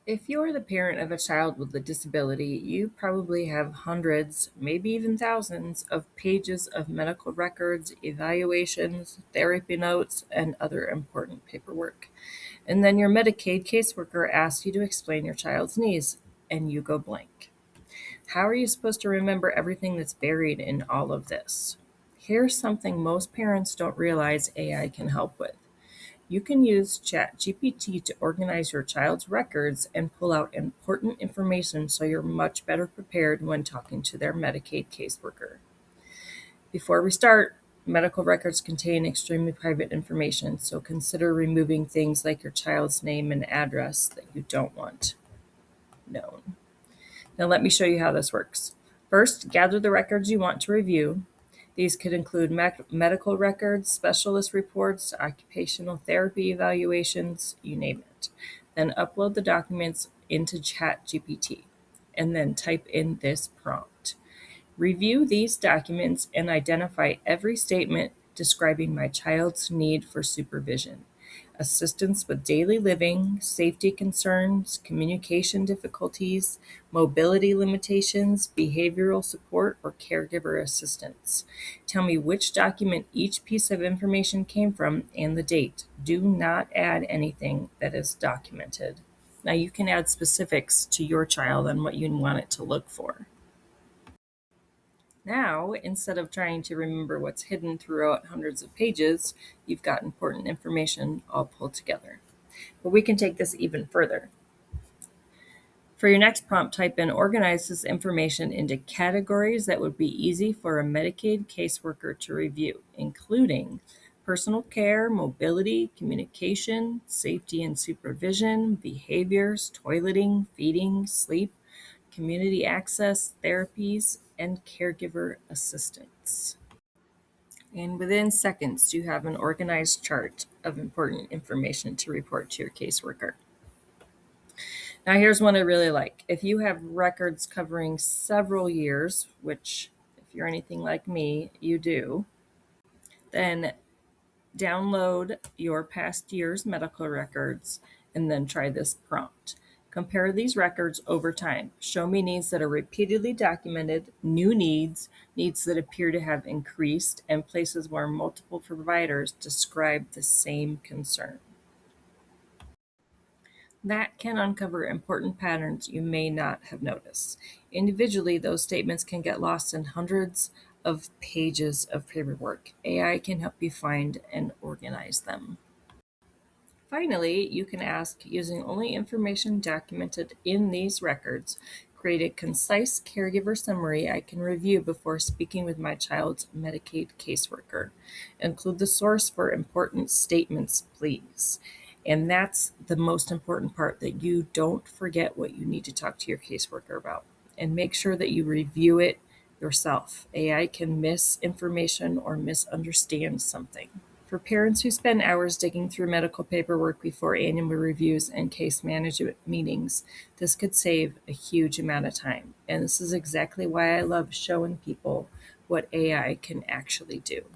If you're the parent of a child with a disability, you probably have hundreds, maybe even thousands, of pages of medical records, evaluations, therapy notes, and other important paperwork. And then your Medicaid caseworker asks you to explain your child's needs, and you go blank. How are you supposed to remember everything that's buried in all of this? Here's something most parents don't realize AI can help with. You can use ChatGPT to organize your child's records and pull out important information so you're much better prepared when talking to their Medicaid caseworker. Before we start, medical records contain extremely private information, so consider removing things like your child's name and address that you don't want known. Now, let me show you how this works. First, gather the records you want to review. These could include medical records, specialist reports, occupational therapy evaluations, you name it. Then upload the documents into ChatGPT and then type in this prompt. Review these documents and identify every statement describing my child's need for supervision, assistance with daily living, safety concerns, communication difficulties, mobility limitations, behavioral support, or caregiver assistance. Tell me which document each piece of information came from and the date. Do not add anything that is documented. Now you can add specifics to your child and what you want it to look for. Now, instead of trying to remember what's hidden throughout hundreds of pages, you've got important information all pulled together. But we can take this even further. For your next prompt, type in organize this information into categories that would be easy for a Medicaid caseworker to review, including personal care, mobility, communication, safety and supervision, behaviors, toileting, feeding, sleep, community access, therapies, and caregiver assistance. And within seconds, you have an organized chart of important information to report to your caseworker. Now, here's one I really like. If you have records covering several years, which, if you're anything like me, you do, then download your past year's medical records and then try this prompt. Compare these records over time. Show me needs that are repeatedly documented, new needs, needs that appear to have increased, and places where multiple providers describe the same concern. That can uncover important patterns you may not have noticed. Individually, those statements can get lost in hundreds of pages of paperwork. AI can help you find and organize them. Finally, you can ask, using only information documented in these records, create a concise caregiver summary I can review before speaking with my child's Medicaid caseworker. Include the source for important statements, please. And that's the most important part, that you don't forget what you need to talk to your caseworker about. And make sure that you review it yourself. AI can miss information or misunderstand something. For parents who spend hours digging through medical paperwork before annual reviews and case management meetings, this could save a huge amount of time. And this is exactly why I love showing people what AI can actually do.